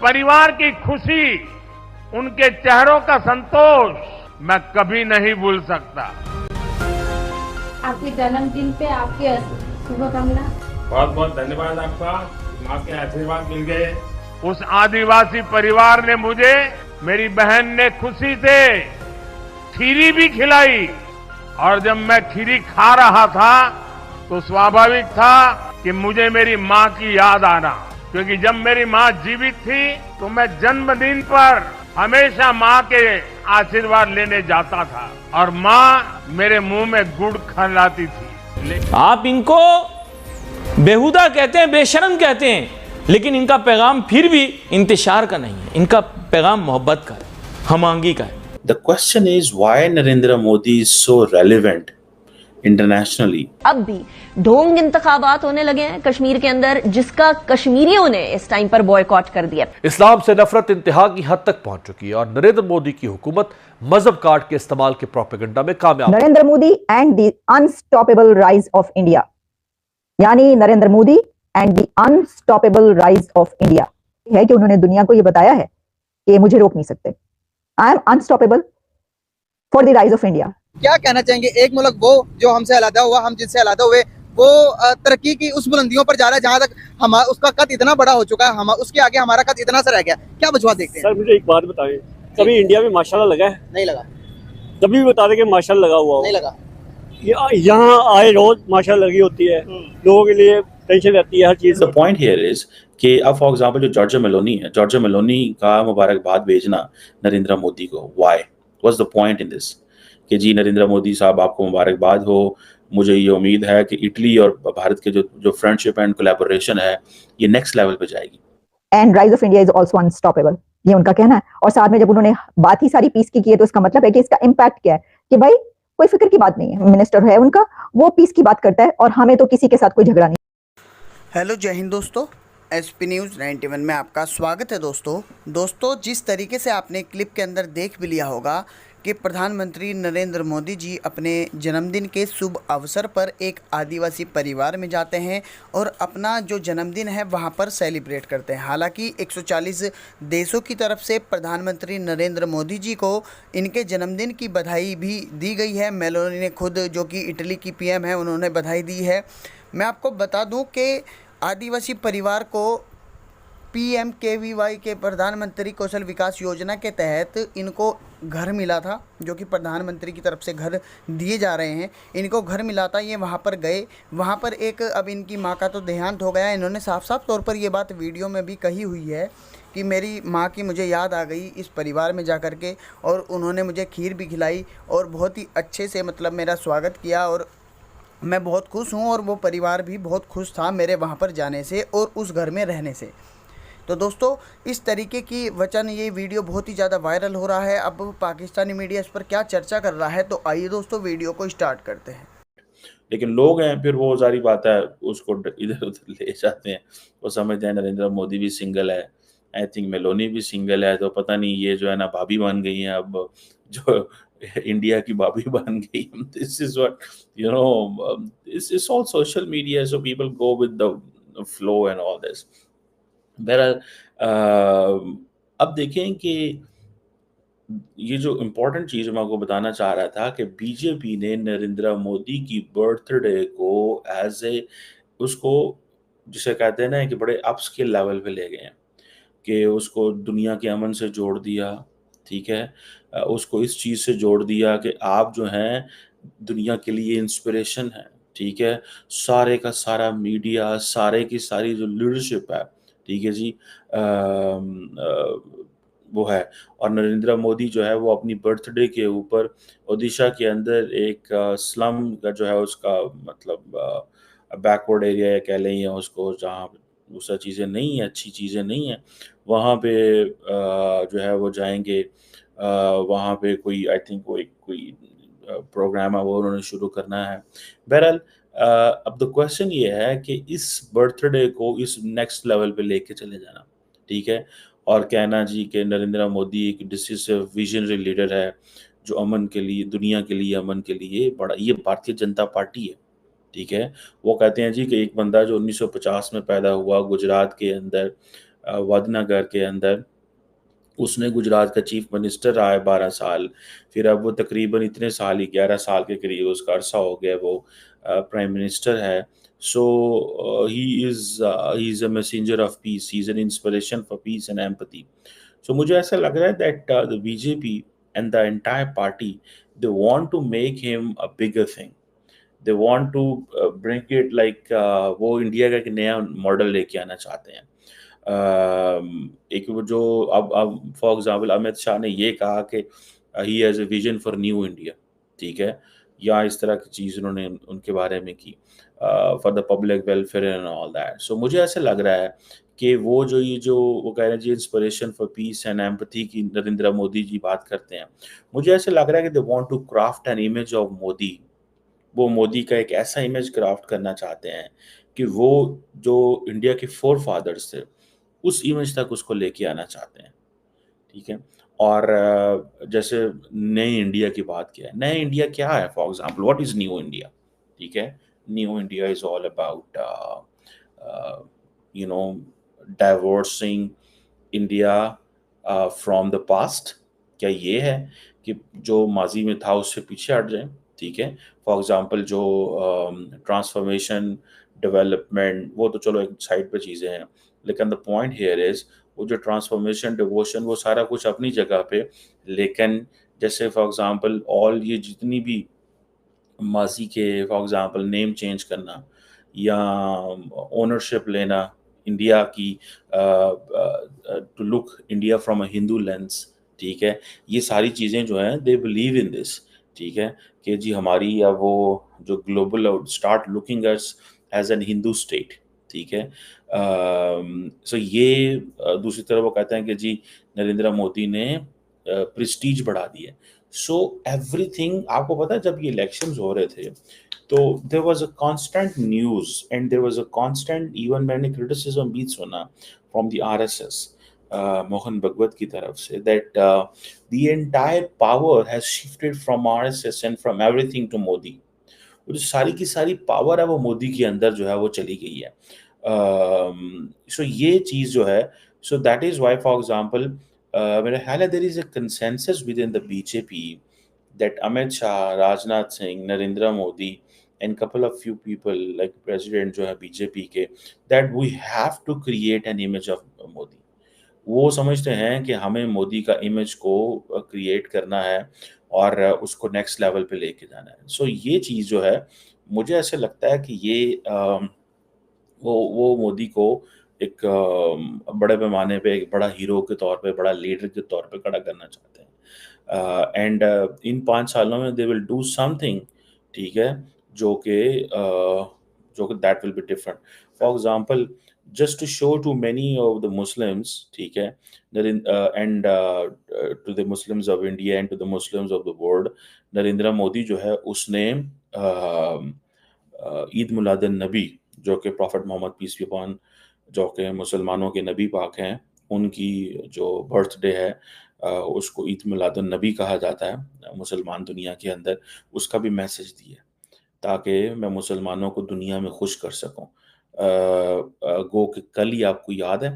परिवार की खुशी, उनके चेहरों का संतोष मैं कभी नहीं भूल सकता। आपके जन्मदिन पे आपके शुभकामना। बहुत बहुत धन्यवाद आपका, माँ के आशीर्वाद मिल गए। उस आदिवासी परिवार ने मुझे, मेरी बहन ने खुशी से खीरी भी खिलाई, और जब मैं खीरी खा रहा था तो स्वाभाविक था कि मुझे मेरी माँ की याद आना, क्योंकि जब मेरी माँ जीवित थी तो मैं जन्मदिन पर हमेशा माँ के आशीर्वाद लेने जाता था और माँ मेरे मुंह में गुड़ खिलाती थी। आप इनको बेहुदा कहते हैं, बेशर्म कहते हैं, लेकिन इनका पैगाम फिर भी इंतशार का नहीं है, इनका पैगाम मोहब्बत का है, हमआंगी का है। The question is why Narendra Modi is so relevant internationally. अब भी ढोंग इंतखाबात होने लगे हैं कश्मीर के अंदर, जिसका कश्मीरियों ने इस टाइम पर बॉयकॉट कर दिया। इस्लाम से नफरत इंतहा की हद तक पहुंच चुकी है और नरेंद्र मोदी की हुकूमत मजहब कार्ड के इस्तेमाल के प्रोपेगेंडा में कामयाब। Narendra Modi and the unstoppable rise of India, यानी Narendra Modi and the unstoppable rise of India है कि उन्होंने दुनिया को यह बताया है कि मुझे रोक नहीं सकते। I am unstoppable for the rise of India. क्या कहना चाहेंगे? एक मुल्क वो जो हमसे अलग हुआ, हम जिससे अलग हुए, वो तरक्की की उस बुलंदियों पर जा रहा है जहाँ तक हम उसका कद इतना बड़ा हो चुका है, हम उसके आगे हमारा कद इतना सा रह गया। क्या वजूहत देखते हैं? सर मुझे एक बात बताएं, कभी इंडिया में माशाल्लाह लगा है? नहीं लगा। कभी भी बता दें कि माशाल्लाह लगा हुआ हो? नहीं लगा। यहाँ आए रोज माशाल्लाह लगी होती है, लोगों के लिए टेंशन रहती है हर चीज। The point here is कि अब फॉर एग्जांपल जो जॉर्जिया मेलोनी है, जॉर्जिया मेलोनी का मुबारकबाद भेजना नरेंद्र मोदी को, why? What's the point in this? कि जी नरेंद्र मोदी साहब आपको मुबारकबाद हो, मुझे ये उम्मीद है कि इटली और भारत के जो फ्रेंडशिप एंड कोलैबोरेशन है ये नेक्स्ट लेवल पे जाएगी। And rise of India is also unstoppable, ये उनका कहना है। और साथ में जब उन्होंने बात ही सारी पीस की है तो इसका मतलब है कि इसका इम्पैक्ट क्या है कि भाई कोई फिक्र की बात नहीं है, मिनिस्टर है उनका, वो पीस की बात करता है और हमें तो किसी के साथ कोई झगड़ा नहीं। हेलो, जय हिंद दोस्तों, एसपी न्यूज़ 91 में आपका स्वागत है। दोस्तों जिस तरीके से आपने क्लिप के अंदर देख भी लिया होगा कि प्रधानमंत्री नरेंद्र मोदी जी अपने जन्मदिन के शुभ अवसर पर एक आदिवासी परिवार में जाते हैं और अपना जो जन्मदिन है वहां पर सेलिब्रेट करते हैं। हालांकि 140 देशों की तरफ से प्रधानमंत्री नरेंद्र मोदी जी को इनके जन्मदिन की बधाई भी दी गई है। मेलोनी ने खुद, जो कि इटली की पीएम है, उन्होंने बधाई दी है। मैं आपको बता दूं कि आदिवासी परिवार को PMKVY के प्रधानमंत्री कौशल विकास योजना के तहत इनको घर मिला था, जो कि प्रधानमंत्री की तरफ से घर दिए जा रहे हैं। इनको घर मिला था, ये वहाँ पर गए, वहाँ पर एक अब इनकी माँ का तो देहांत हो गया। इन्होंने साफ साफ तौर पर ये बात वीडियो में भी कही हुई है कि मेरी माँ की मुझे याद आ गई इस परिवार में जा कर के, और उन्होंने मुझे खीर भी खिलाई और बहुत ही अच्छे से मतलब मेरा स्वागत किया और मैं बहुत खुश हूँ और वो परिवार भी बहुत खुश था मेरे वहाँ पर जाने से और उस घर में रहने से। तो दोस्तों इस तरीके की वचन, ये वीडियो बहुत ही ज़्यादा वायरल हो रहा है। अब पाकिस्तानी मीडिया इस पर क्या चर्चा कर रहा है, तो आइए दोस्तों वीडियो को स्टार्ट करते हैं। लेकिन लोग हैं फिर वो सारी बात है उसको इधर उधर ले जाते हैं, वो समझते हैं नरेंद्र मोदी भी सिंगल है, आई थिंक मेलोनी भी सिंगल है, तो पता नहीं ये जो है ना भाभी बन गई हैं अब, जो इंडिया की भाभी बन गई। This is what you know, this is all social media, so people go with the flow and all this. बहरहाल अब देखें कि ये जो इम्पोर्टेंट चीज़ मैं आपको बताना चाह रहा था कि बीजेपी ने नरेंद्र मोदी की बर्थडे को एज ए, उसको जिसे कहते हैं ना कि बड़े अपस्केल लेवल पे ले गए हैं, कि उसको दुनिया के अमन से जोड़ दिया, ठीक है, उसको इस चीज़ से जोड़ दिया कि आप जो हैं दुनिया के लिए इंस्पिरेशन है, ठीक है, सारे का सारा मीडिया, सारे की सारी जो लीडरशिप है, ठीक है जी, वो है। और नरेंद्र मोदी जो है वो अपनी बर्थडे के ऊपर ओडिशा के अंदर एक स्लम का जो है उसका मतलब बैकवर्ड एरिया कह लें या उसको, जहाँ वो सब चीज़ें नहीं हैं, अच्छी चीज़ें नहीं हैं, वहाँ पे जो है वो जाएंगे, वहाँ पे कोई आई थिंक कोई प्रोग्राम है वो उन्होंने शुरू करना है। बहरहाल अब द क्वेश्चन ये है कि इस बर्थडे को इस नेक्स्ट लेवल पे लेके चले जाना, ठीक है, और कहना जी कि नरेंद्र मोदी एक डिसिसिव विजनरी लीडर है जो अमन के लिए, दुनिया के लिए, अमन के लिए बड़ा, ये भारतीय जनता पार्टी है, ठीक है। वो कहते हैं जी कि एक बंदा जो 1950 में पैदा हुआ गुजरात के अंदर, वडनगर के अंदर। उसने गुजरात का चीफ मिनिस्टर रहा है 12 साल, फिर अब वो तकरीबन इतने साल ही 11 साल के करीब उसका अरसा हो गया वो प्राइम मिनिस्टर है। So he is a messenger of peace, he is an inspiration for peace and empathy. So मुझे ऐसा लग रहा है that the BJP and the entire party, they want to make him a bigger thing, they want to bring it like, वो India का एक नया model लेके आना चाहते हैं। एक वो जो अब फॉर एग्जांपल अमित शाह ने ये कहा कि he has a vision for new India, ठीक है, या इस तरह की चीज़ उन्होंने उनके बारे में की for the public welfare and all that. So मुझे ऐसा लग रहा है कि वो जो वो कह रहे हैं जी inspiration for peace and empathy की नरेंद्र मोदी जी बात करते हैं, मुझे ऐसा लग रहा है कि they want to craft an image of Modi. वो मोदी का एक ऐसा इमेज क्राफ्ट करना चाहते हैं कि वो जो इंडिया के फोर फादर्स थे उस इमेज तक उसको लेके आना चाहते हैं, ठीक है। और जैसे नई इंडिया की बात किया है, नया इंडिया क्या है, for example what is new India, ठीक है। New India is all about you know diverting India from the past. क्या ये है कि जो माजी में था उससे पीछे हट जाए, ठीक है। फॉर एग्जांपल जो ट्रांसफॉर्मेशन डेवलपमेंट वो तो चलो एक साइड पे चीज़ें हैं, लेकिन द पॉइंट हियर इज वो जो ट्रांसफॉर्मेशन डिवोशन वो सारा कुछ अपनी जगह पे, लेकिन जैसे फॉर एग्जांपल ऑल ये जितनी भी माजी के फॉर एग्जांपल नेम चेंज करना या ओनरशिप लेना इंडिया की to look India from a Hindu lens, ठीक है। ये सारी चीज़ें जो हैं दे बिलीव इन दिस, ठीक है, कि जी हमारी या वो जो global start looking us as an Hindu state, ठीक है। सो ये दूसरी तरफ वो कहते हैं कि जी नरेंद्र मोदी ने प्रेस्टीज बढ़ा दी है। सो एवरीथिंग, आपको पता है जब ये इलेक्शंस हो रहे थे तो there was a constant news and there was a constant, even मैंने क्रिटिसिज्म भी सुना from the RSS Mohan Bhagwat की तरफ से that the entire power has shifted from RSS and from everything to Modi. वो जो सारी की सारी पावर है वो मोदी के अंदर जो है वो चली गई है। सो ये चीज़ जो है, so that is why for example मेरा ख्याल है there is a consensus within the BJP that Amit Shah, Rajnath Singh, Narendra Modi, and couple of few people like President जो है बीजेपी के, that we have to create an image of Modi. वो समझते हैं कि हमें मोदी का image को क्रिएट करना है और उसको नेक्स्ट लेवल पे लेके जाना है। सो ये चीज़ जो है मुझे ऐसे लगता है कि ये वो मोदी को एक बड़े पैमाने पे एक बड़ा हीरो के तौर पे, बड़ा लीडर के तौर पे खड़ा करना चाहते हैं। एंड इन 5 सालों में दे विल डू समथिंग, ठीक है, जो कि that will be different. For example just to show to many of the Muslims, ठीक है, and to the Muslims of India and to the Muslims of the world, Narendra Modi जो है उसने ईद मिलादुन नबी, जो कि prophet Mohammed peace be upon, जो कि मुसलमानों के नबी पाक हैं, उनकी जो बर्थडे है उसको ईद मिलादुन नबी कहा जाता है मुसलमान दुनिया के अंदर, उसका भी मैसेज दिया ताकि मैं मुसलमानों को दुनिया में खुश कर सकूं। गो कि कल ही आपको याद है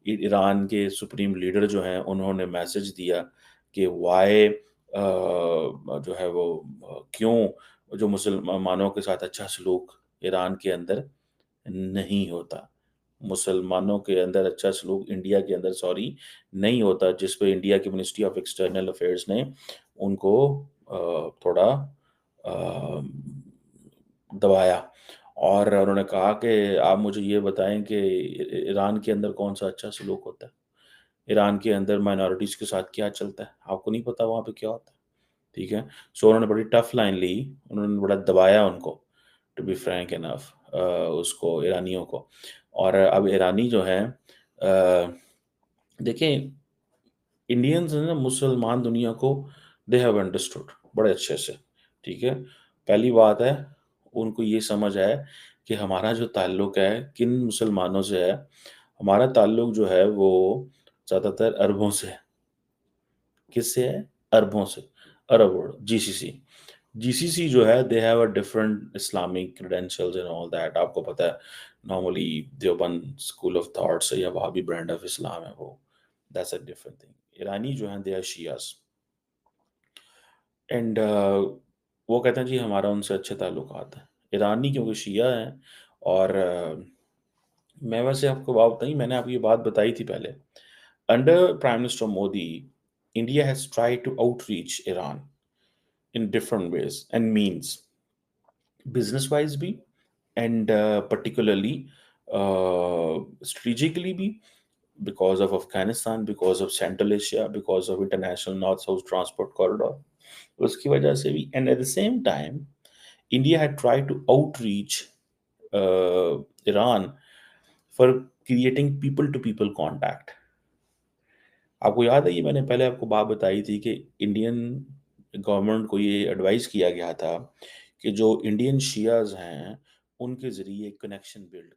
ईरान के सुप्रीम लीडर जो हैं उन्होंने मैसेज दिया कि वाई जो है वो क्यों जो मुसलमानों के साथ अच्छा सलूक ईरान के अंदर नहीं होता, मुसलमानों के अंदर अच्छा सलूक इंडिया के अंदर नहीं होता, जिस पे इंडिया की मिनिस्ट्री ऑफ एक्सटर्नल अफेयर्स ने उनको थोड़ा दबाया और उन्होंने कहा कि आप मुझे ये बताएं कि ईरान के अंदर कौन सा अच्छा सलूक होता है, ईरान के अंदर माइनॉरिटीज़ के साथ क्या चलता है, आपको नहीं पता वहाँ पे क्या होता है, ठीक है। सो उन्होंने बड़ी टफ लाइन ली, उन्होंने बड़ा दबाया उनको, टू बी फ्रैंक इनफ, उसको ईरानियों को। और अब ईरानी जो हैं देखें इंडियंस ने ना मुसलमान दुनिया को दे हैव अंडरस्टूड बड़े अच्छे से, ठीक है। पहली बात है उनको ये समझ है कि हमारा जो ताल्लुक है किन मुसलमानों से है, हमारा ताल्लुक जो है वो ज़्यादातर अरबों से है। किससे है? अरबों से, अरब वर्ल्ड, जीसीसी। जीसीसी जो है they have a different Islamic credentials and all that, आपको पता है normally Deoband school of thoughts या वहाबी ब्रांड ऑफ इस्लाम है वो, दैट्स अ डिफरेंट थिंग। ईरानी जो हैं दे आर शियास एंड वो कहते हैं जी हमारा उनसे अच्छे ताल्लुकात हैं। ईरानी क्योंकि शिया हैं और मैं वैसे आपको बात बताई, मैंने आपको ये बात बताई थी पहले। Under prime minister Modi, India has tried to outreach Iran in different ways and means, business wise भी and particularly strategically भी, because of Afghanistan, because of Central Asia, because of international north-south transport corridor, उसकी वजह से भी। and at the same time India had tried to outreach Iran for creating people to people contact। आपको याद है ये मैंने पहले आपको बात बताई थी कि इंडियन गवर्नमेंट को ये एडवाइस किया गया था कि जो इंडियन शियाज हैं उनके ज़रिए कनेक्शन बिल्ड